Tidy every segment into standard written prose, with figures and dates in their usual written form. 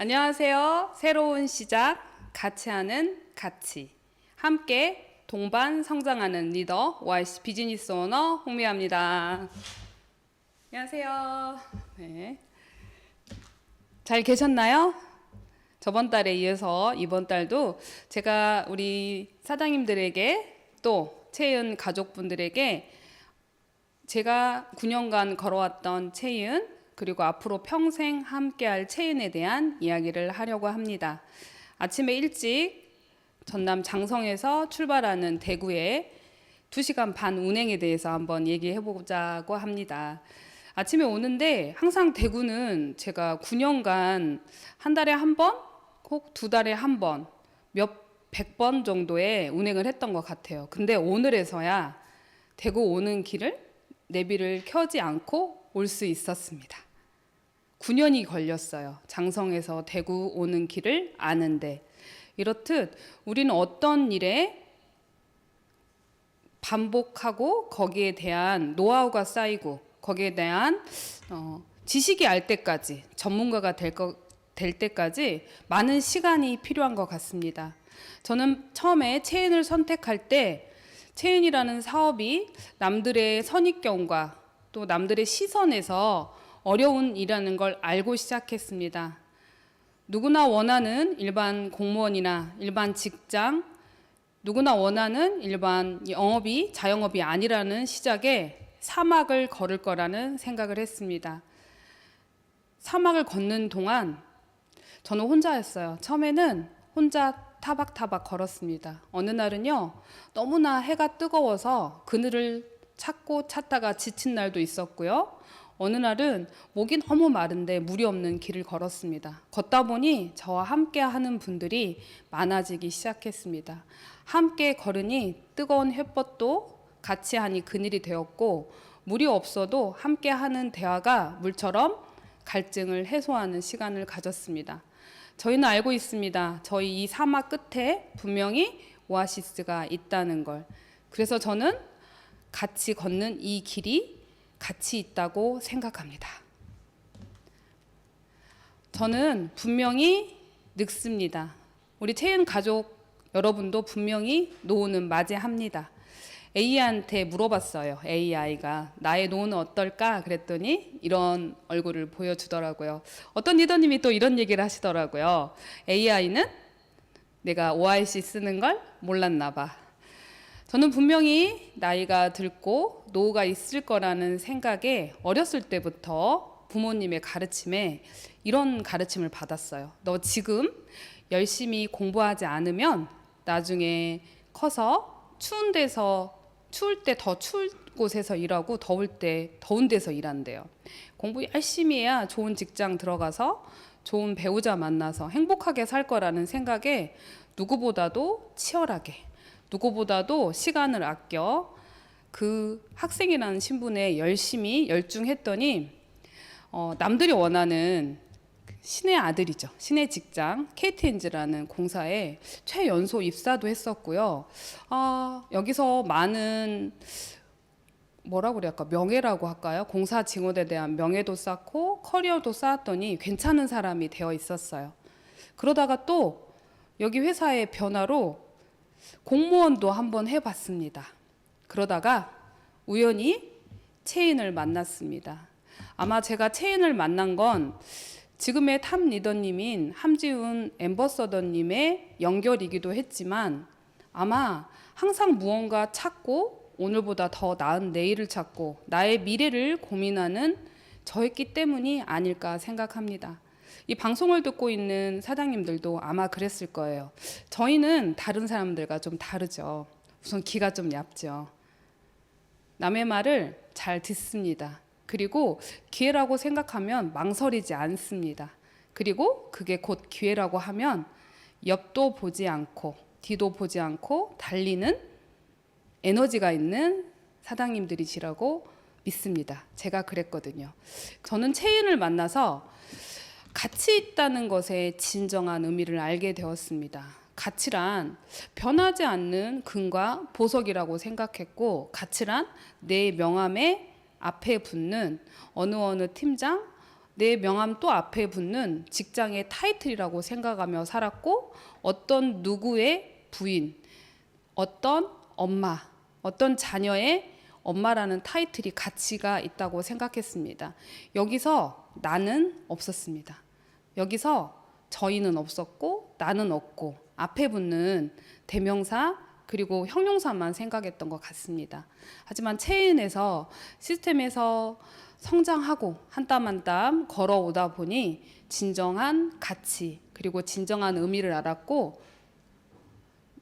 안녕하세요. 새로운 시작, 같이 하는 가치. 함께 동반 성장하는 리더, OIC 비즈니스 오너 홍미아입니다. 안녕하세요. 네. 잘 계셨나요? 저번 달에 이어서 이번 달도 제가 우리 사장님들에게 또 채은 가족분들에게 제가 9년간 걸어왔던 채은 그리고 앞으로 평생 함께할 채은에 대한 이야기를 하려고 합니다. 아침에 일찍 전남 장성에서 출발하는 대구에 2시간 반 운행에 대해서 한번 얘기해 보자고 합니다. 아침에 오는데 항상 대구는 제가 9년간 한 달에 한 번, 혹 2달에 한 번, 백 번 정도의 운행을 했던 것 같아요. 근데 오늘에서야 대구 오는 길을 내비를 켜지 않고 올 수 있었습니다. 9년이 걸렸어요. 장성에서 대구 오는 길을 아는데. 이렇듯 우리는 어떤 일에 반복하고 거기에 대한 노하우가 쌓이고 거기에 대한 지식이 알 때까지 전문가가 될 때까지 많은 시간이 필요한 것 같습니다. 저는 처음에 채은을 선택할 때 채은이라는 사업이 남들의 선입견과 또 남들의 시선에서 어려운 일이라는 걸 알고 시작했습니다. 누구나 원하는 일반 공무원이나 일반 직장, 누구나 원하는 일반 영업이 자영업이 아니라는 시작에 사막을 걸을 거라는 생각을 했습니다. 사막을 걷는 동안 저는 혼자였어요. 처음에는 혼자 타박타박 걸었습니다. 어느 날은요, 너무나 해가 뜨거워서 그늘을 찾다가 지친 날도 있었고요. 어느 날은 목이 너무 마른데 물이 없는 길을 걸었습니다. 걷다 보니 저와 함께 하는 분들이 많아지기 시작했습니다. 함께 걸으니 뜨거운 햇볕도 같이 하니 그늘이 되었고, 물이 없어도 함께 하는 대화가 물처럼 갈증을 해소하는 시간을 가졌습니다. 저희는 알고 있습니다. 저희 이 사막 끝에 분명히 오아시스가 있다는 걸. 그래서 저는 같이 걷는 이 길이 가치 있다고 생각합니다. 저는 분명히 늙습니다. 우리 채은 가족 여러분도 분명히 노후는 맞이합니다. AI한테 물어봤어요. AI가 나의 노후는 어떨까? 그랬더니 이런 얼굴을 보여주더라고요. 어떤 리더님이 또 이런 얘기를 하시더라고요. AI는 내가 OIC 쓰는 걸 몰랐나 봐. 저는 분명히 나이가 들고 노후가 있을 거라는 생각에 어렸을 때부터 부모님의 가르침에 이런 가르침을 받았어요. 너 지금 열심히 공부하지 않으면 나중에 커서 추울 때 더 추울 곳에서 일하고 더울 때 더운 데서 일한대요. 공부 열심히 해야 좋은 직장 들어가서 좋은 배우자 만나서 행복하게 살 거라는 생각에 누구보다도 치열하게 누구보다도 시간을 아껴 그 학생이라는 신분에 열심히 열중했더니 남들이 원하는 신의 아들이죠. 신의 직장 KTNG라는 공사에 최연소 입사도 했었고요. 여기서 많은 뭐라고 그럴까 명예라고 할까요? 공사 직원에 대한 명예도 쌓고 커리어도 쌓았더니 괜찮은 사람이 되어 있었어요. 그러다가 또 여기 회사의 변화로 공무원도 한번 해봤습니다. 그러다가 우연히 채인을 만났습니다. 아마 제가 채인을 만난 건 지금의 탑 리더님인 함지훈 앰버서더님의 연결이기도 했지만 아마 항상 무언가 찾고 오늘보다 더 나은 내일을 찾고 나의 미래를 고민하는 저였기 때문이 아닐까 생각합니다. 이 방송을 듣고 있는 사장님들도 아마 그랬을 거예요. 저희는 다른 사람들과 좀 다르죠. 우선 귀가 좀 얇죠. 남의 말을 잘 듣습니다. 그리고 기회라고 생각하면 망설이지 않습니다. 그리고 그게 곧 기회라고 하면 옆도 보지 않고 뒤도 보지 않고 달리는 에너지가 있는 사장님들이시라고 믿습니다. 제가 그랬거든요. 저는 채인을 만나서 가치 있다는 것의 진정한 의미를 알게 되었습니다. 가치란 변하지 않는 금과 보석이라고 생각했고, 가치란 내 명함에 앞에 붙는 어느 팀장, 내 명함 또 앞에 붙는 직장의 타이틀이라고 생각하며 살았고, 어떤 누구의 부인, 어떤 엄마, 어떤 자녀의 엄마라는 타이틀이 가치가 있다고 생각했습니다. 여기서 나는 없었습니다. 여기서 저희는 없었고 나는 없고 앞에 붙는 대명사 그리고 형용사만 생각했던 것 같습니다. 하지만 체인에서 시스템에서 성장하고 한 땀 한 땀 걸어오다 보니 진정한 가치 그리고 진정한 의미를 알았고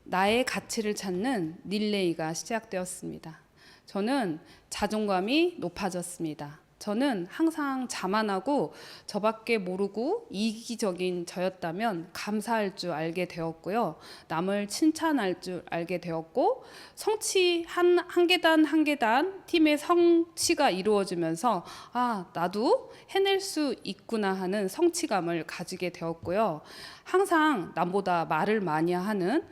나의 가치를 찾는 릴레이가 시작되었습니다. 저는 자존감이 높아졌습니다. 저는 항상 자만하고 저밖에 모르고 이기적인 저였다면 감사할 줄 알게 되었고요. 남을 칭찬할 줄 알게 되었고 성취 한 계단 한 계단 팀의 성취가 이루어지면서 나도 해낼 수 있구나 하는 성취감을 가지게 되었고요. 항상 남보다 말을 많이 하는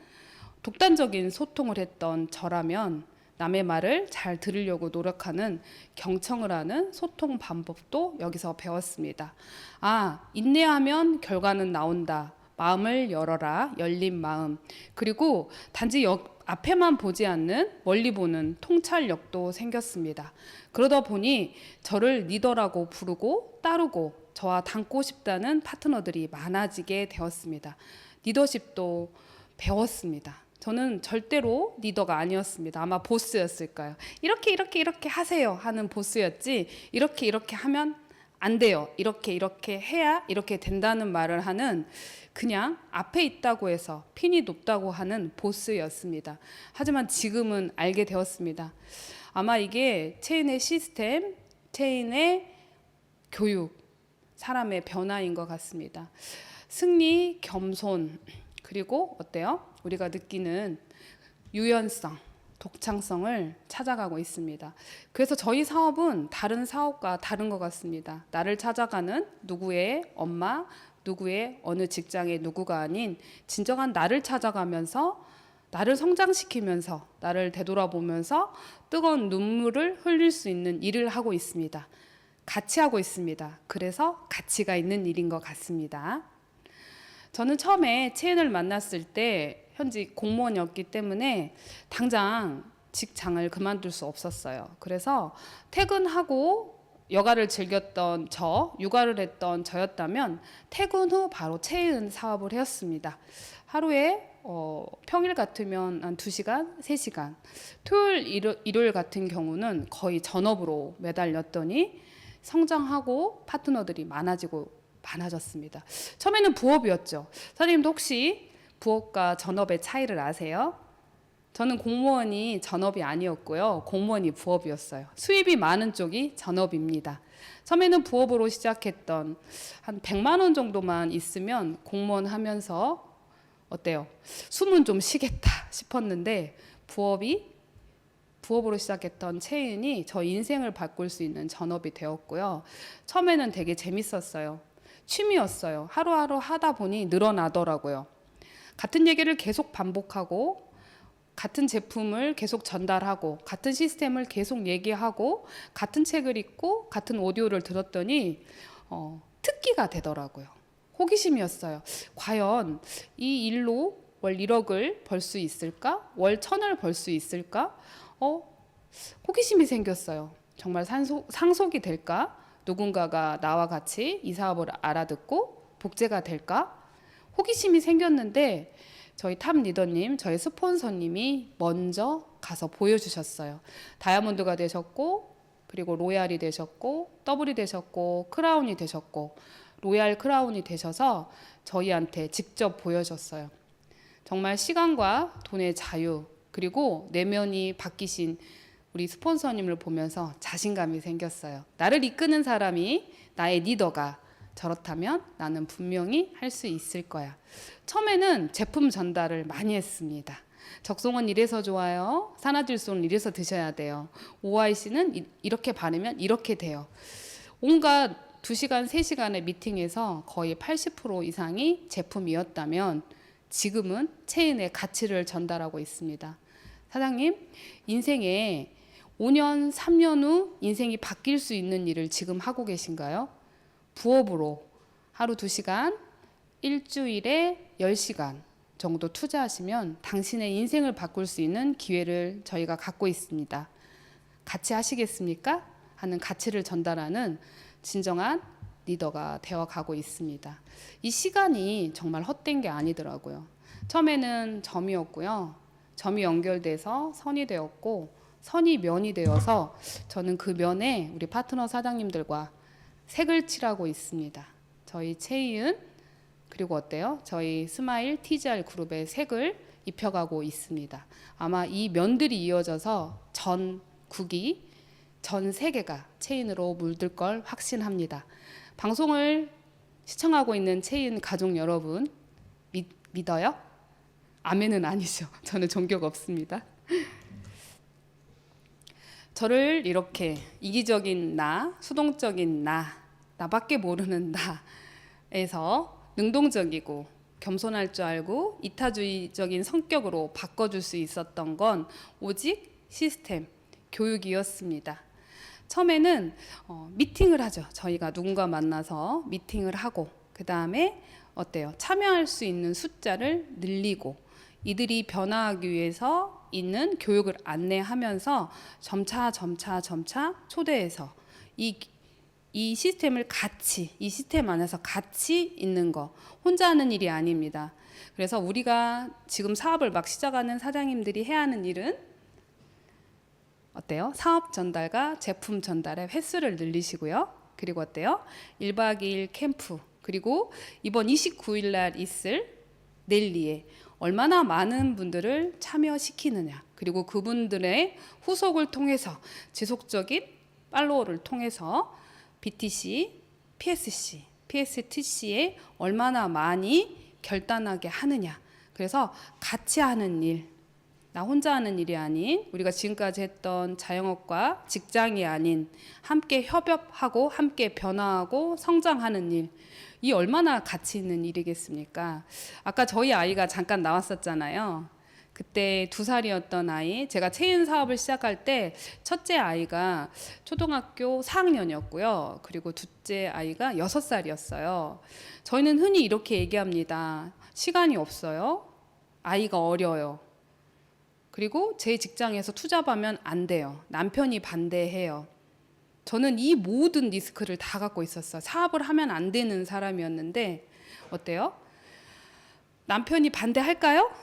독단적인 소통을 했던 저라면 남의 말을 잘 들으려고 노력하는 경청을 하는 소통 방법도 여기서 배웠습니다. 인내하면 결과는 나온다. 마음을 열어라. 열린 마음. 그리고 단지 앞에만 보지 않는 멀리 보는 통찰력도 생겼습니다. 그러다 보니 저를 리더라고 부르고 따르고 저와 닮고 싶다는 파트너들이 많아지게 되었습니다. 리더십도 배웠습니다. 저는 절대로 리더가 아니었습니다. 아마 보스였을까요? 이렇게 하세요 하는 보스였지 이렇게 하면 안 돼요. 이렇게 해야 이렇게 된다는 말을 하는 그냥 앞에 있다고 해서 핀이 높다고 하는 보스였습니다. 하지만 지금은 알게 되었습니다. 아마 이게 체인의 시스템, 체인의 교육, 사람의 변화인 것 같습니다. 승리, 겸손, 그리고 어때요? 우리가 느끼는 유연성, 독창성을 찾아가고 있습니다. 그래서 저희 사업은 다른 사업과 다른 것 같습니다. 나를 찾아가는 누구의 엄마, 누구의 어느 직장의 누구가 아닌 진정한 나를 찾아가면서 나를 성장시키면서 나를 되돌아보면서 뜨거운 눈물을 흘릴 수 있는 일을 하고 있습니다. 같이 하고 있습니다. 그래서 가치가 있는 일인 것 같습니다. 저는 처음에 체인을 만났을 때 현직 공무원이었기 때문에 당장 직장을 그만둘 수 없었어요. 그래서 퇴근하고 여가를 즐겼던 육아를 했던 저였다면 퇴근 후 바로 체인 사업을 했습니다. 하루에 평일 같으면 한 2시간, 3시간, 토요일, 일요일 같은 경우는 거의 전업으로 매달렸더니 성장하고 파트너들이 많아졌습니다. 처음에는 부업이었죠. 선생님도 혹시 부업과 전업의 차이를 아세요? 저는 공무원이 전업이 아니었고요. 공무원이 부업이었어요. 수입이 많은 쪽이 전업입니다. 처음에는 부업으로 시작했던 한 100만 원 정도만 있으면 공무원 하면서 어때요? 숨은 좀 쉬겠다 싶었는데 부업으로 시작했던 체인이 저 인생을 바꿀 수 있는 전업이 되었고요. 처음에는 되게 재밌었어요. 취미였어요. 하루하루 하다 보니 늘어나더라고요. 같은 얘기를 계속 반복하고 같은 제품을 계속 전달하고 같은 시스템을 계속 얘기하고 같은 책을 읽고 같은 오디오를 들었더니 특기가 되더라고요. 호기심이었어요. 과연 이 일로 월 1억을 벌 수 있을까? 월 1,000을 벌 수 있을까? 호기심이 생겼어요. 정말 상속이 될까? 누군가가 나와 같이 이 사업을 알아듣고 복제가 될까? 호기심이 생겼는데 저희 탑 리더님, 저희 스폰서님이 먼저 가서 보여주셨어요. 다이아몬드가 되셨고 그리고 로얄이 되셨고 더블이 되셨고 크라운이 되셨고 로얄 크라운이 되셔서 저희한테 직접 보여줬어요. 정말 시간과 돈의 자유 그리고 내면이 바뀌신 우리 스폰서님을 보면서 자신감이 생겼어요. 나를 이끄는 사람이 나의 리더가 저렇다면 나는 분명히 할 수 있을 거야. 처음에는 제품 전달을 많이 했습니다. 적송은 이래서 좋아요. 산화질소는 이래서 드셔야 돼요. OIC는 이렇게 바르면 이렇게 돼요. 온갖 2시간, 3시간의 미팅에서 거의 80% 이상이 제품이었다면 지금은 체인의 가치를 전달하고 있습니다. 사장님, 인생에 5년, 3년 후 인생이 바뀔 수 있는 일을 지금 하고 계신가요? 부업으로 하루 2시간, 일주일에 10시간 정도 투자하시면 당신의 인생을 바꿀 수 있는 기회를 저희가 갖고 있습니다. 같이 하시겠습니까? 하는 가치를 전달하는 진정한 리더가 되어가고 있습니다. 이 시간이 정말 헛된 게 아니더라고요. 처음에는 점이었고요. 점이 연결돼서 선이 되었고 선이 면이 되어서 저는 그 면에 우리 파트너 사장님들과 색을 칠하고 있습니다. 저희 채이은 그리고 어때요? 저희 스마일 TGR 그룹의 색을 입혀가고 있습니다. 아마 이 면들이 이어져서 전국이 전 세계가 체인으로 물들 걸 확신합니다. 방송을 시청하고 있는 체인 가족 여러분 믿어요? 아멘은 아니죠. 저는 종교가 없습니다. 저를 이렇게 이기적인 나, 수동적인 나, 나밖에 모르는 나에서 능동적이고 겸손할 줄 알고 이타주의적인 성격으로 바꿔줄 수 있었던 건 오직 시스템, 교육이었습니다. 처음에는 미팅을 하죠. 저희가 누군가 만나서 미팅을 하고 그 다음에 어때요? 참여할 수 있는 숫자를 늘리고 이들이 변화하기 위해서 있는 교육을 안내하면서 점차 초대해서 이 시스템을 같이, 이 시스템 안에서 같이 있는 거 혼자 하는 일이 아닙니다. 그래서 우리가 지금 사업을 막 시작하는 사장님들이 해야 하는 일은 어때요? 사업 전달과 제품 전달의 횟수를 늘리시고요. 그리고 어때요? 1박 2일 캠프 그리고 이번 29일 날 있을 랠리에 얼마나 많은 분들을 참여시키느냐 그리고 그분들의 후속을 통해서 지속적인 팔로워를 통해서 BTC, PSC, PSTC에 얼마나 많이 결단하게 하느냐. 그래서 같이 하는 일, 나 혼자 하는 일이 아닌 우리가 지금까지 했던 자영업과 직장이 아닌 함께 협업하고 함께 변화하고 성장하는 일, 이 얼마나 가치 있는 일이겠습니까? 아까 저희 아이가 잠깐 나왔었잖아요. 그때 2살이었던 아이, 제가 체인 사업을 시작할 때 첫째 아이가 초등학교 4학년이었고요. 그리고 둘째 아이가 6살이었어요. 저희는 흔히 이렇게 얘기합니다. 시간이 없어요. 아이가 어려요. 그리고 제 직장에서 투잡하면 안 돼요. 남편이 반대해요. 저는 이 모든 리스크를 다 갖고 있었어요. 사업을 하면 안 되는 사람이었는데 어때요? 남편이 반대할까요?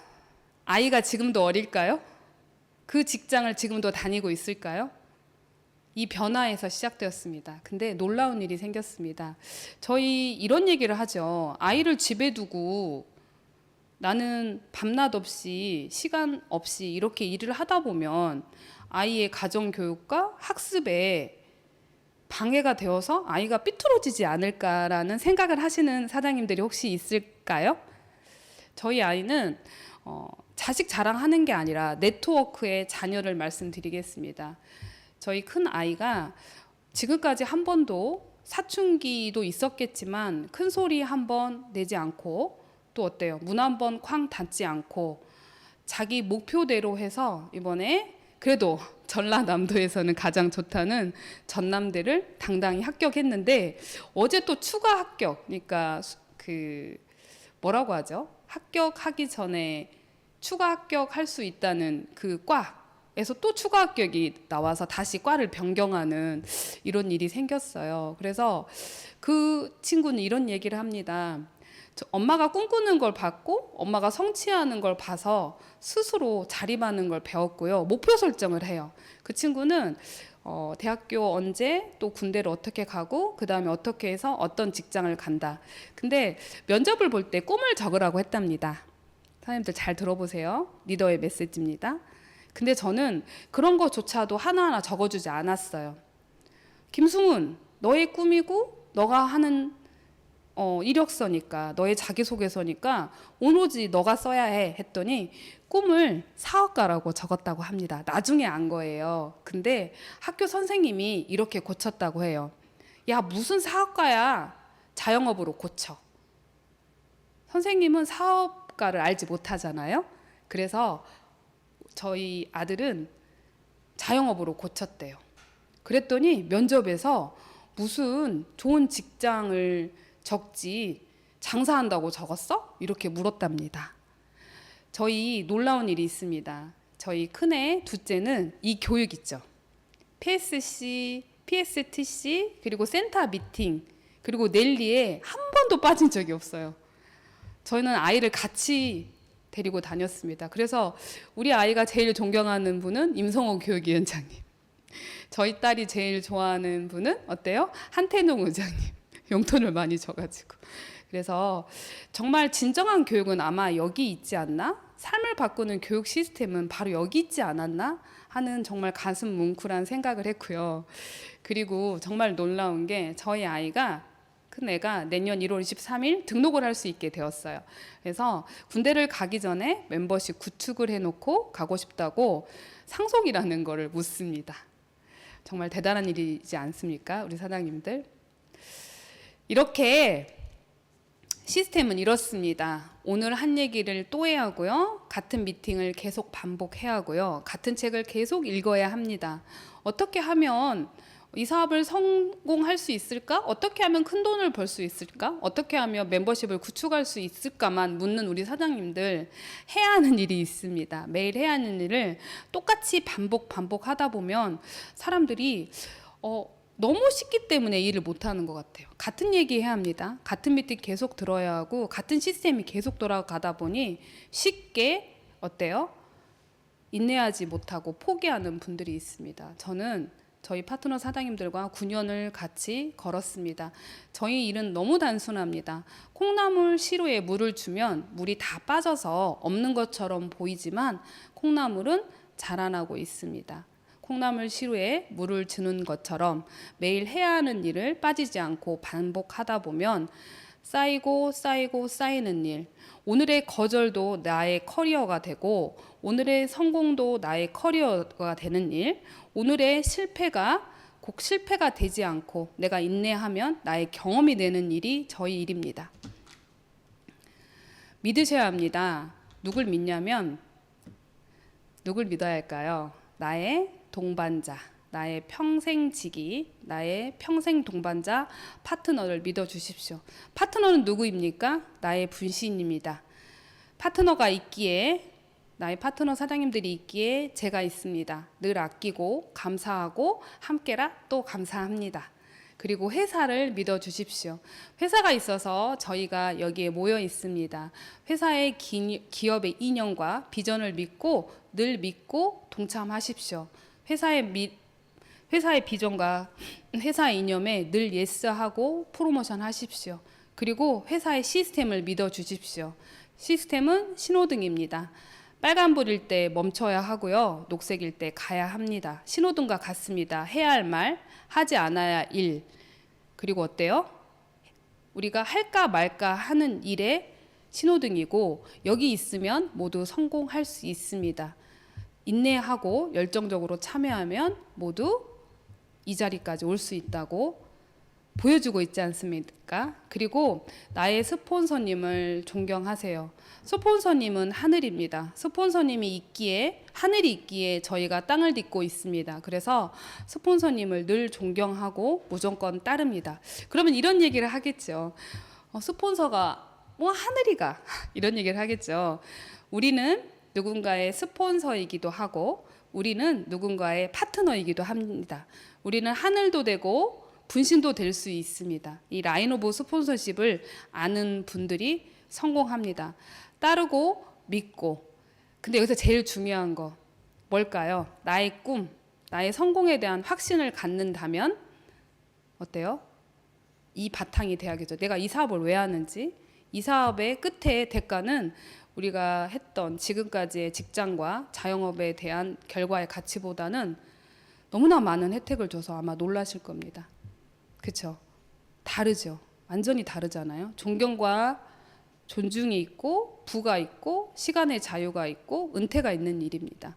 아이가 지금도 어릴까요? 그 직장을 지금도 다니고 있을까요? 이 변화에서 시작되었습니다. 근데 놀라운 일이 생겼습니다. 저희 이런 얘기를 하죠. 아이를 집에 두고 나는 밤낮 없이 시간 없이 이렇게 일을 하다 보면 아이의 가정교육과 학습에 방해가 되어서 아이가 삐뚤어지지 않을까라는 생각을 하시는 사장님들이 혹시 있을까요? 저희 아이는 자식 자랑하는 게 아니라 네트워크의 자녀를 말씀드리겠습니다. 저희 큰 아이가 지금까지 한 번도 사춘기도 있었겠지만 큰 소리 한 번 내지 않고 또 어때요? 문 한 번 쾅 닫지 않고 자기 목표대로 해서 이번에 그래도 전라남도에서는 가장 좋다는 전남대를 당당히 합격했는데 어제 또 추가 합격, 그러니까 그 뭐라고 하죠? 합격하기 전에 추가 합격할 수 있다는 그 과에서 또 추가 합격이 나와서 다시 과를 변경하는 이런 일이 생겼어요. 그래서 그 친구는 이런 얘기를 합니다. 엄마가 꿈꾸는 걸 봤고 엄마가 성취하는 걸 봐서 스스로 자립하는 걸 배웠고요. 목표 설정을 해요. 그 친구는 대학교 언제 또 군대를 어떻게 가고 그 다음에 어떻게 해서 어떤 직장을 간다. 근데 면접을 볼 때 꿈을 적으라고 했답니다. 사장님들 잘 들어보세요. 리더의 메시지입니다. 근데 저는 그런 거조차도 하나하나 적어주지 않았어요. 김승훈, 너의 꿈이고 너가 하는 이력서니까 너의 자기소개서니까 오로지 너가 써야 해 했더니 꿈을 사업가라고 적었다고 합니다. 나중에 안 거예요. 근데 학교 선생님이 이렇게 고쳤다고 해요. 야, 무슨 사업가야. 자영업으로 고쳐. 선생님은 사업가를 알지 못하잖아요. 그래서 저희 아들은 자영업으로 고쳤대요. 그랬더니 면접에서 무슨 좋은 직장을 적지 장사한다고 적었어? 이렇게 물었답니다. 저희 놀라운 일이 있습니다. 저희 큰애, 둘째는 이 교육 있죠. PSC, PSTC, 그리고 센터 미팅, 그리고 넬리에 한 번도 빠진 적이 없어요. 저희는 아이를 같이 데리고 다녔습니다. 그래서 우리 아이가 제일 존경하는 분은 임성호 교육위원장님. 저희 딸이 제일 좋아하는 분은 어때요? 한태농 의장님. 용돈을 많이 줘가지고. 그래서 정말 진정한 교육은 아마 여기 있지 않나? 삶을 바꾸는 교육 시스템은 바로 여기 있지 않았나? 하는 정말 가슴 뭉클한 생각을 했고요. 그리고 정말 놀라운 게 저희 아이가 큰애가 내년 1월 23일 등록을 할 수 있게 되었어요. 그래서 군대를 가기 전에 멤버십 구축을 해놓고 가고 싶다고 상속이라는 거를 묻습니다. 정말 대단한 일이지 않습니까? 우리 사장님들. 이렇게 시스템은 이렇습니다. 오늘 한 얘기를 또 해야 하고요. 같은 미팅을 계속 반복해야 하고요. 같은 책을 계속 읽어야 합니다. 어떻게 하면 이 사업을 성공할 수 있을까? 어떻게 하면 큰 돈을 벌 수 있을까? 어떻게 하면 멤버십을 구축할 수 있을까만 묻는 우리 사장님들, 해야 하는 일이 있습니다. 매일 해야 하는 일을 똑같이 반복하다 보면 사람들이 너무 쉽기 때문에 일을 못하는 것 같아요. 같은 얘기 해야 합니다. 같은 미팅 계속 들어야 하고 같은 시스템이 계속 돌아가다 보니 쉽게 어때요? 인내하지 못하고 포기하는 분들이 있습니다. 저는 저희 파트너 사장님들과 9년을 같이 걸었습니다. 저희 일은 너무 단순합니다. 콩나물 시루에 물을 주면 물이 다 빠져서 없는 것처럼 보이지만 콩나물은 자라나고 있습니다. 콩나물 시루에 물을 주는 것처럼 매일 해야 하는 일을 빠지지 않고 반복하다 보면 쌓이는 일, 오늘의 거절도 나의 커리어가 되고 오늘의 성공도 나의 커리어가 되는 일, 오늘의 실패가 꼭 실패가 되지 않고 내가 인내하면 나의 경험이 되는 일이 저희 일입니다. 믿으셔야 합니다. 누굴 믿냐면 누굴 믿어야 할까요? 나의 동반자, 나의 평생지기, 나의 평생 동반자, 파트너를 믿어주십시오. 파트너는 누구입니까? 나의 분신입니다. 파트너가 있기에, 나의 파트너 사장님들이 있기에 제가 있습니다. 늘 아끼고 감사하고 함께라 또 감사합니다. 그리고 회사를 믿어주십시오. 회사가 있어서 저희가 여기에 모여 있습니다. 회사의 기업의 이념과 비전을 믿고 늘 믿고 동참하십시오. 회사의 비전과 회사의 이념에 늘 예스하고 프로모션 하십시오. 그리고 회사의 시스템을 믿어주십시오. 시스템은 신호등입니다. 빨간불일 때 멈춰야 하고요. 녹색일 때 가야 합니다. 신호등과 같습니다. 해야 할 말, 하지 않아야 일. 그리고 어때요? 우리가 할까 말까 하는 일의 신호등이고 여기 있으면 모두 성공할 수 있습니다. 인내하고 열정적으로 참여하면 모두 이 자리까지 올 수 있다고 보여주고 있지 않습니까? 그리고 나의 스폰서님을 존경하세요. 스폰서님은 하늘입니다. 스폰서님이 있기에, 하늘이 있기에 저희가 땅을 딛고 있습니다. 그래서 스폰서님을 늘 존경하고 무조건 따릅니다. 그러면 이런 얘기를 하겠죠. 스폰서가 뭐 하늘이가 이런 얘기를 하겠죠. 우리는 누군가의 스폰서이기도 하고 우리는 누군가의 파트너이기도 합니다. 우리는 하늘도 되고 분신도 될 수 있습니다. 이 라인 오브 스폰서십을 아는 분들이 성공합니다. 따르고 믿고. 근데 여기서 제일 중요한 거 뭘까요? 나의 꿈, 나의 성공에 대한 확신을 갖는다면 어때요? 이 바탕이 돼야겠죠. 내가 이 사업을 왜 하는지, 이 사업의 끝에 대가는 우리가 했던 지금까지의 직장과 자영업에 대한 결과의 가치보다는 너무나 많은 혜택을 줘서 아마 놀라실 겁니다. 그렇죠? 다르죠. 완전히 다르잖아요. 존경과 존중이 있고 부가 있고 시간의 자유가 있고 은퇴가 있는 일입니다.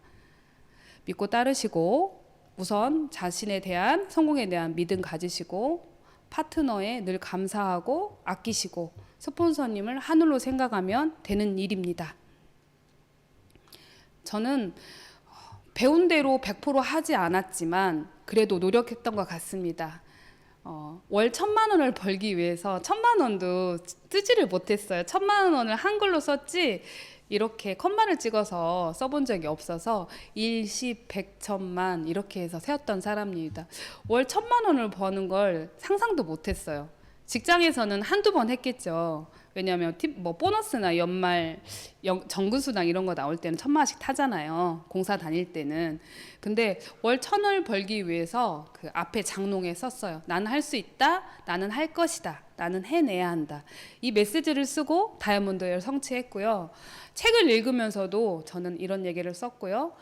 믿고 따르시고 우선 자신에 대한 성공에 대한 믿음 가지시고 파트너에 늘 감사하고 아끼시고 스폰서님을 하늘로 생각하면 되는 일입니다. 저는 배운 대로 100% 하지 않았지만 그래도 노력했던 것 같습니다. 월 1,000만 원을 벌기 위해서 1,000만 원도 쓰지를 못했어요. 1,000만 원을 한글로 썼지 이렇게 컷만을 찍어서 써본 적이 없어서 일십, 백천만 이렇게 해서 세웠던 사람입니다. 월 1,000만 원을 버는 걸 상상도 못했어요. 직장에서는 한두 번 했겠죠. 왜냐하면 뭐 보너스나 연말 정근수당 이런 거 나올 때는 1,000만 원씩 타잖아요. 공사 다닐 때는. 근데 월 1,000을 벌기 위해서 그 앞에 장롱에 썼어요. 나는 할 수 있다. 나는 할 것이다. 나는 해내야 한다. 이 메시지를 쓰고 다이아몬드를 성취했고요. 책을 읽으면서도 저는 이런 얘기를 썼고요.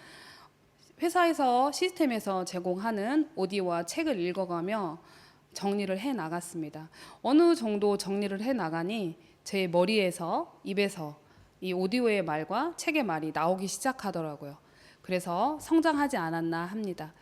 회사에서 시스템에서 제공하는 오디오와 책을 읽어가며 정리를 해 나갔습니다. 어느 정도 정리를 해 나가니 제 머리에서 입에서 이 오디오의 말과 책의 말이 나오기 시작하더라고요. 그래서 성장하지 않았나 합니다.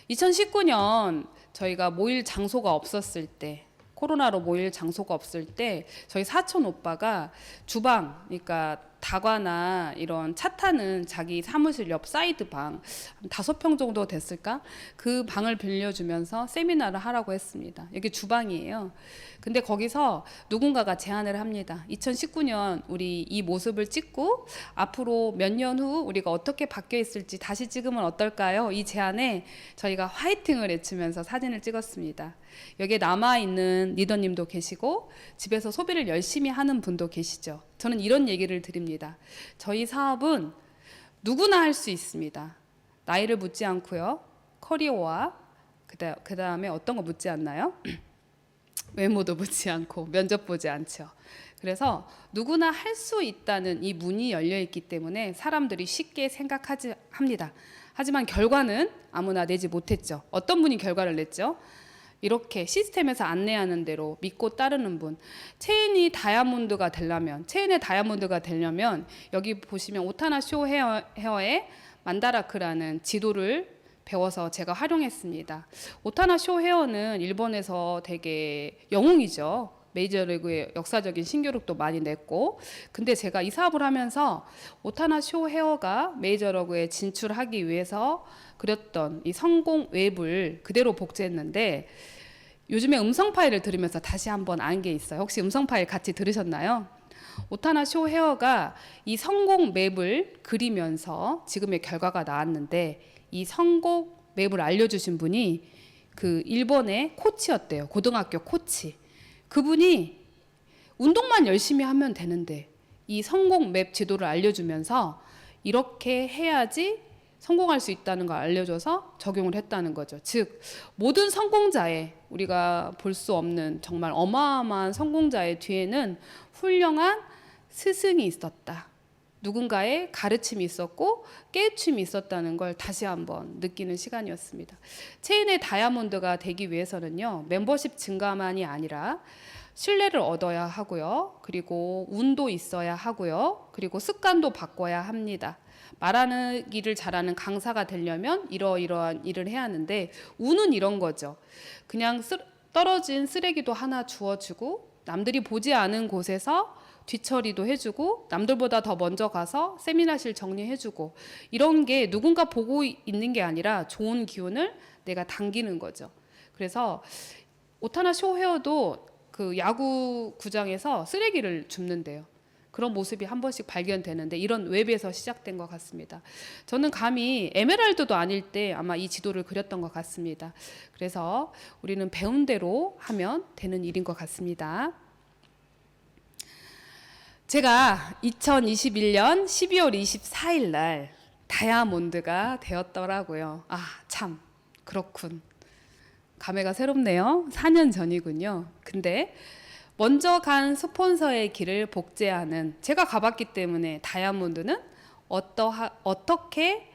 2019년 저희가 모일 장소가 없었을 때, 코로나로 모일 장소가 없을 때 저희 사촌 오빠가 주방, 그러니까 다과나 이런 차 타는 자기 사무실 옆 사이드 방 5평 정도 됐을까? 그 방을 빌려주면서 세미나를 하라고 했습니다. 여기 주방이에요. 근데 거기서 누군가가 제안을 합니다. 2019년 우리 이 모습을 찍고 앞으로 몇 년 후 우리가 어떻게 바뀌어 있을지 다시 찍으면 어떨까요? 이 제안에 저희가 화이팅을 외치면서 사진을 찍었습니다. 여기에 남아있는 리더님도 계시고 집에서 소비를 열심히 하는 분도 계시죠. 저는 이런 얘기를 드립니다. 저희 사업은 누구나 할 수 있습니다. 나이를 묻지 않고요. 커리어와 그 다음에 어떤 거 묻지 않나요? 외모도 묻지 않고 면접 보지 않죠. 그래서 누구나 할 수 있다는 이 문이 열려 있기 때문에 사람들이 쉽게 생각하지 합니다. 하지만 결과는 아무나 내지 못했죠. 어떤 분이 결과를 냈죠? 이렇게 시스템에서 안내하는 대로 믿고 따르는 분. 체인의 다이아몬드가 되려면 여기 보시면 오타나 쇼 헤어의 만다라크라는 지도를 배워서 제가 활용했습니다. 오타나 쇼 헤어는 일본에서 되게 영웅이죠. 메이저리그의 역사적인 신기록도 많이 냈고, 근데 제가 이 사업을 하면서 오타나 쇼 헤어가 메이저리그에 진출하기 위해서 그렸던 이 성공 웹을 그대로 복제했는데, 요즘에 음성 파일을 들으면서 다시 한번 안 게 있어요. 혹시 음성 파일 같이 들으셨나요? 오타나 쇼 헤어가 이 성공 맵을 그리면서 지금의 결과가 나왔는데, 이 성공 맵을 알려주신 분이 그 일본의 코치였대요. 고등학교 코치. 그분이 운동만 열심히 하면 되는데 이 성공 맵 지도를 알려주면서 이렇게 해야지 성공할 수 있다는 걸 알려줘서 적용을 했다는 거죠. 즉 모든 성공자의, 우리가 볼 수 없는 정말 어마어마한 성공자의 뒤에는 훌륭한 스승이 있었다. 누군가의 가르침이 있었고 깨우침이 있었다는 걸 다시 한번 느끼는 시간이었습니다. 체인의 다이아몬드가 되기 위해서는요, 멤버십 증가만이 아니라 신뢰를 얻어야 하고요, 그리고 운도 있어야 하고요, 그리고 습관도 바꿔야 합니다. 말하는 일을 잘하는 강사가 되려면 이러이러한 일을 해야 하는데, 운은 이런 거죠. 그냥 떨어진 쓰레기도 하나 주워주고 남들이 보지 않은 곳에서 뒤처리도 해주고 남들보다 더 먼저 가서 세미나실 정리해주고, 이런 게 누군가 보고 있는 게 아니라 좋은 기운을 내가 당기는 거죠. 그래서 오타나 쇼 헤어도 그 야구 구장에서 쓰레기를 줍는데요. 그런 모습이 한 번씩 발견되는데 이런 웹에서 시작된 것 같습니다. 저는 감히 에메랄드도 아닐 때 아마 이 지도를 그렸던 것 같습니다. 그래서 우리는 배운 대로 하면 되는 일인 것 같습니다. 제가 2021년 12월 24일 날 다이아몬드가 되었더라고요. 아, 참 그렇군. 감회가 새롭네요. 4년 전이군요. 근데 먼저 간 스폰서의 길을 복제하는, 제가 가봤기 때문에 다이아몬드는 어떻게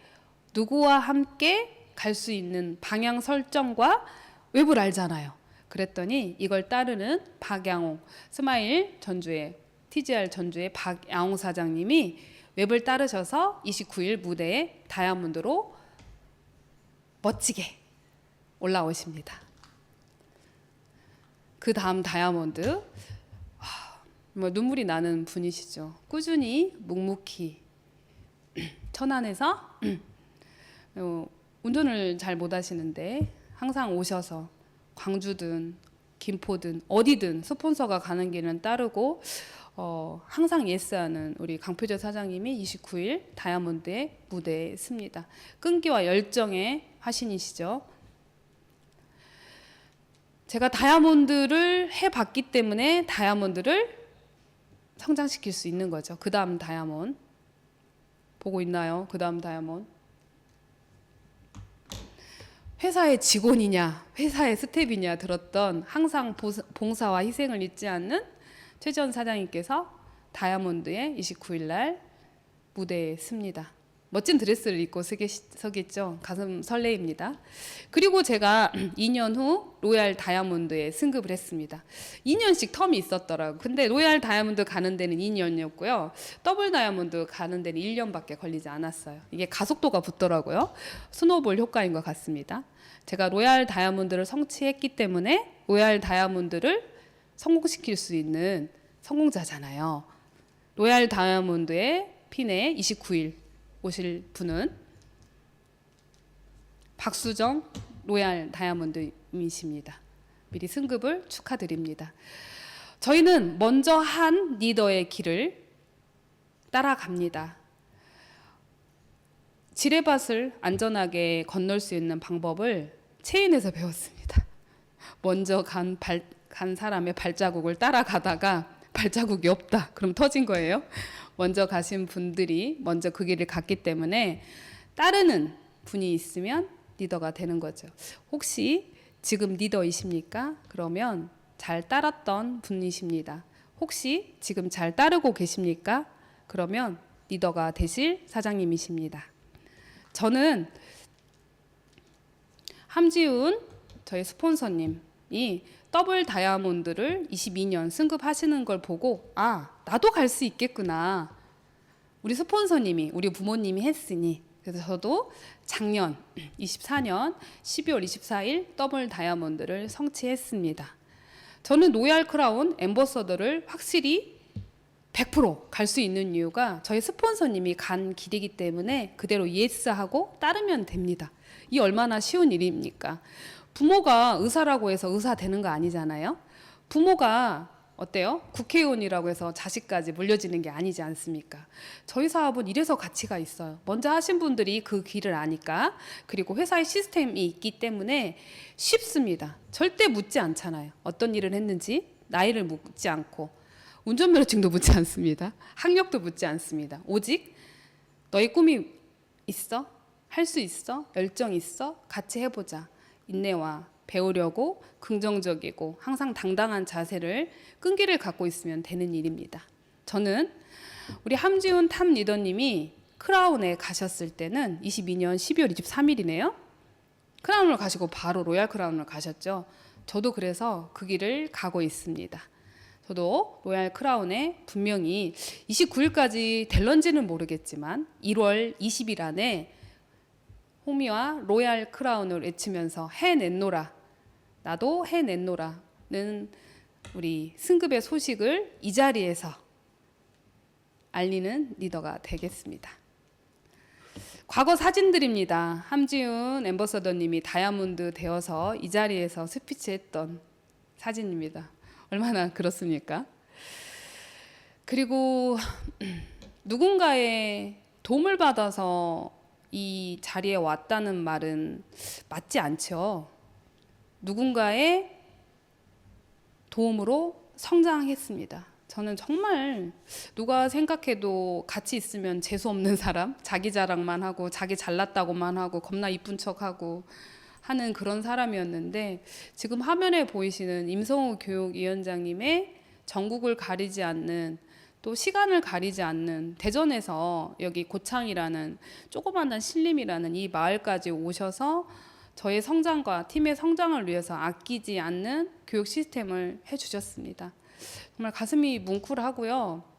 누구와 함께 갈 수 있는 방향 설정과 웹을 알잖아요. 그랬더니 이걸 따르는 박양홍, 스마일 전주의 TGR 전주의 박양홍 사장님이 웹을 따르셔서 29일 무대에 다이아몬드로 멋지게 올라오십니다. 그 다음 다이아몬드, 눈물이 나는 분이시죠. 꾸준히 묵묵히 천안에서 운전을 잘 못하시는데 항상 오셔서 광주든 김포든 어디든 스폰서가 가는 길은 따르고 항상 예스하는 우리 강표재 사장님이 29일 다이아몬드의 무대에 씁니다. 끈기와 열정의 화신이시죠. 제가 다이아몬드를 해봤기 때문에 다이아몬드를 성장시킬 수 있는 거죠. 그 다음 다이아몬드 보고 있나요? 그 다음 다이아몬드. 회사의 직원이냐, 회사의 스텝이냐 들었던 항상 봉사와 희생을 잊지 않는 최 전 사장님께서 다이아몬드의 29일 날 무대에 씁니다. 멋진 드레스를 입고 서겠죠. 가슴 설레입니다. 그리고 제가 2년 후 로얄 다이아몬드에 승급을 했습니다. 2년씩 텀이 있었더라고요. 근데 로얄 다이아몬드 가는 데는 2년이었고요. 더블 다이아몬드 가는 데는 1년밖에 걸리지 않았어요. 이게 가속도가 붙더라고요. 스노볼 효과인 것 같습니다. 제가 로얄 다이아몬드를 성취했기 때문에 로얄 다이아몬드를 성공시킬 수 있는 성공자잖아요. 로얄 다이아몬드의 핀에 29일 오실 분은 박수정 로얄 다이아몬드이십니다. 미리 승급을 축하드립니다. 저희는 먼저 한 리더의 길을 따라갑니다. 지뢰밭을 안전하게 건널 수 있는 방법을 체인에서 배웠습니다. 먼저 간 사람의 발자국을 따라가다가 발자국이 없다. 그럼 터진 거예요. 먼저 가신 분들이 먼저 그 길을 갔기 때문에 따르는 분이 있으면 리더가 되는 거죠. 혹시 지금 리더이십니까? 그러면 잘 따랐던 분이십니다. 혹시 지금 잘 따르고 계십니까? 그러면 리더가 되실 사장님이십니다. 저는 함지훈 저희 스폰서님이 더블 다이아몬드를 22년 승급하시는 걸 보고 나도 갈 수 있겠구나. 우리 스폰서님이 우리 부모님이 했으니 그래서 저도 작년 24년 12월 24일 더블 다이아몬드를 성취했습니다. 저는 로얄 크라운 앰버서더를 확실히 100% 갈 수 있는 이유가 저희 스폰서님이 간 길이기 때문에 그대로 예스하고 따르면 됩니다. 이 얼마나 쉬운 일입니까? 부모가 의사라고 해서 의사 되는 거 아니잖아요. 부모가 어때요? 국회의원이라고 해서 자식까지 물려지는 게 아니지 않습니까? 저희 사업은 이래서 가치가 있어요. 먼저 하신 분들이 그 길을 아니까, 그리고 회사의 시스템이 있기 때문에 쉽습니다. 절대 묻지 않잖아요. 어떤 일을 했는지 나이를 묻지 않고 운전면허증도 묻지 않습니다. 학력도 묻지 않습니다. 오직 너의 꿈이 있어? 할 수 있어? 열정 있어? 같이 해보자. 인내와 배우려고 긍정적이고 항상 당당한 자세를 끈기를 갖고 있으면 되는 일입니다. 저는 우리 함지훈 탑 리더님이 크라운에 가셨을 때는 22년 12월 23일이네요. 크라운을 가시고 바로 로얄 크라운을 가셨죠. 저도 그래서 그 길을 가고 있습니다. 저도 로얄 크라운에 분명히 29일까지 될런지는 모르겠지만 1월 20일 안에 호미와 로얄 크라운을 외치면서 해냈노라. 나도 해냈노라는 우리 승급의 소식을 이 자리에서 알리는 리더가 되겠습니다. 과거 사진들입니다. 함지훈 앰버서더님이 다이아몬드 되어서 이 자리에서 스피치했던 사진입니다. 얼마나 그렇습니까? 그리고 누군가의 도움을 받아서 이 자리에 왔다는 말은 맞지 않죠. 누군가의 도움으로 성장했습니다. 저는 정말 누가 생각해도 같이 있으면 재수없는 사람, 자기 자랑만 하고 자기 잘났다고만 하고 겁나 이쁜 척하고 하는 그런 사람이었는데 지금 화면에 보이시는 임성우 교육위원장님의 전국을 가리지 않는 또 시간을 가리지 않는 대전에서 여기 고창이라는 조그만한 신림이라는 이 마을까지 오셔서 저의 성장과 팀의 성장을 위해서 아끼지 않는 교육 시스템을 해주셨습니다. 정말 가슴이 뭉클하고요.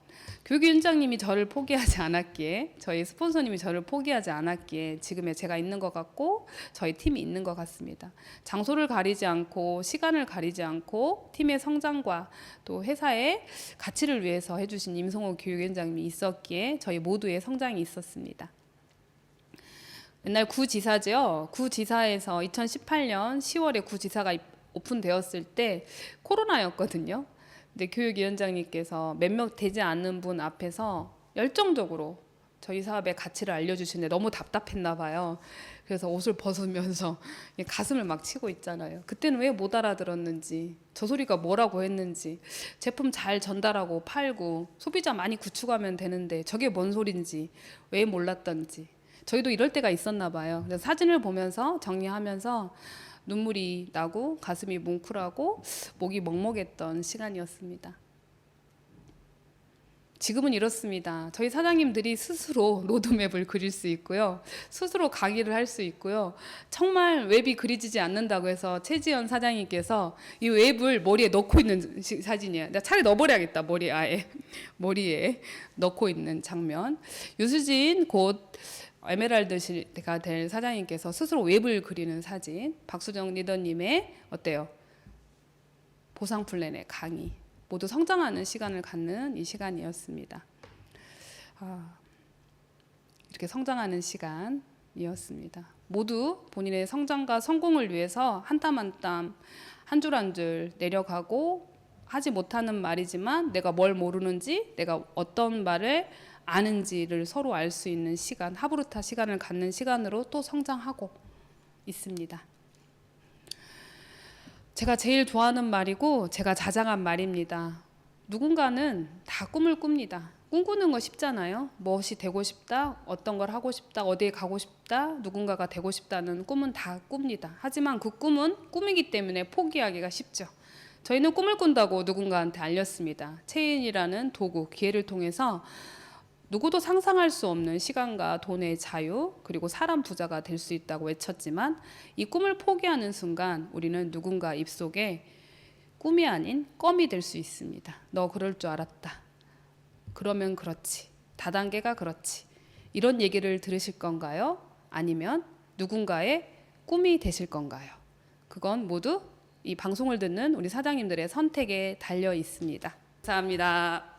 교육위원장님이 저를 포기하지 않았기에 저희 스폰서님이 저를 포기하지 않았기에 지금의 제가 있는 것 같고 저희 팀이 있는 것 같습니다. 장소를 가리지 않고 시간을 가리지 않고 팀의 성장과 또 회사의 가치를 위해서 해주신 임성호 교육위원장님이 있었기에 저희 모두의 성장이 있었습니다. 옛날 구지사죠. 구지사에서 2018년 10월에 구지사가 오픈되었을 때 코로나였거든요. 근데 교육위원장님께서 몇몇 되지 않는 분 앞에서 열정적으로 저희 사업의 가치를 알려주시는데 너무 답답했나 봐요. 그래서 옷을 벗으면서 가슴을 막 치고 있잖아요. 그때는 왜 못 알아들었는지, 저 소리가 뭐라고 했는지, 제품 잘 전달하고 팔고 소비자 많이 구축하면 되는데 저게 뭔 소린지 왜 몰랐던지 저희도 이럴 때가 있었나 봐요. 그래서 사진을 보면서 정리하면서 눈물이 나고 가슴이 뭉클하고 목이 먹먹했던 시간이었습니다. 지금은 이렇습니다. 저희 사장님들이 스스로 로드맵을 그릴 수 있고요. 스스로 강의를 할 수 있고요. 정말 웹이 그려지지 않는다고 해서 최지연 사장님께서 이 웹을 머리에 넣고 있는 사진이에요. 내가 차라리 넣어버려야겠다. 머리에 넣고 있는 장면. 유수진 곧 에메랄드가 될 사장님께서 스스로 웹을 그리는 사진. 박수정 리더님의 어때요? 보상 플랜의 강의. 모두 성장하는 시간을 갖는 이 시간이었습니다. 이렇게 성장하는 시간이었습니다. 모두 본인의 성장과 성공을 위해서 한 땀 한 땀, 한 줄 한 줄 내려가고 하지 못하는 말이지만 내가 뭘 모르는지, 내가 어떤 말을 아는지를 서로 알 수 있는 시간, 하브루타 시간을 갖는 시간으로 또 성장하고 있습니다. 제가 제일 좋아하는 말이고 제가 자장한 말입니다. 누군가는 다 꿈을 꿉니다. 꿈꾸는 거 쉽잖아요. 무엇이 되고 싶다, 어떤 걸 하고 싶다, 어디에 가고 싶다, 누군가가 되고 싶다는 꿈은 다 꿉니다. 하지만 그 꿈은 꿈이기 때문에 포기하기가 쉽죠. 저희는 꿈을 꾼다고 누군가한테 알렸습니다. 체인이라는 도구, 기회를 통해서 누구도 상상할 수 없는 시간과 돈의 자유, 그리고 사람 부자가 될 수 있다고 외쳤지만 이 꿈을 포기하는 순간 우리는 누군가 입속에 꿈이 아닌 껌이 될 수 있습니다. 너 그럴 줄 알았다. 그러면 그렇지. 다단계가 그렇지. 이런 얘기를 들으실 건가요? 아니면 누군가의 꿈이 되실 건가요? 그건 모두 이 방송을 듣는 우리 사장님들의 선택에 달려 있습니다. 감사합니다.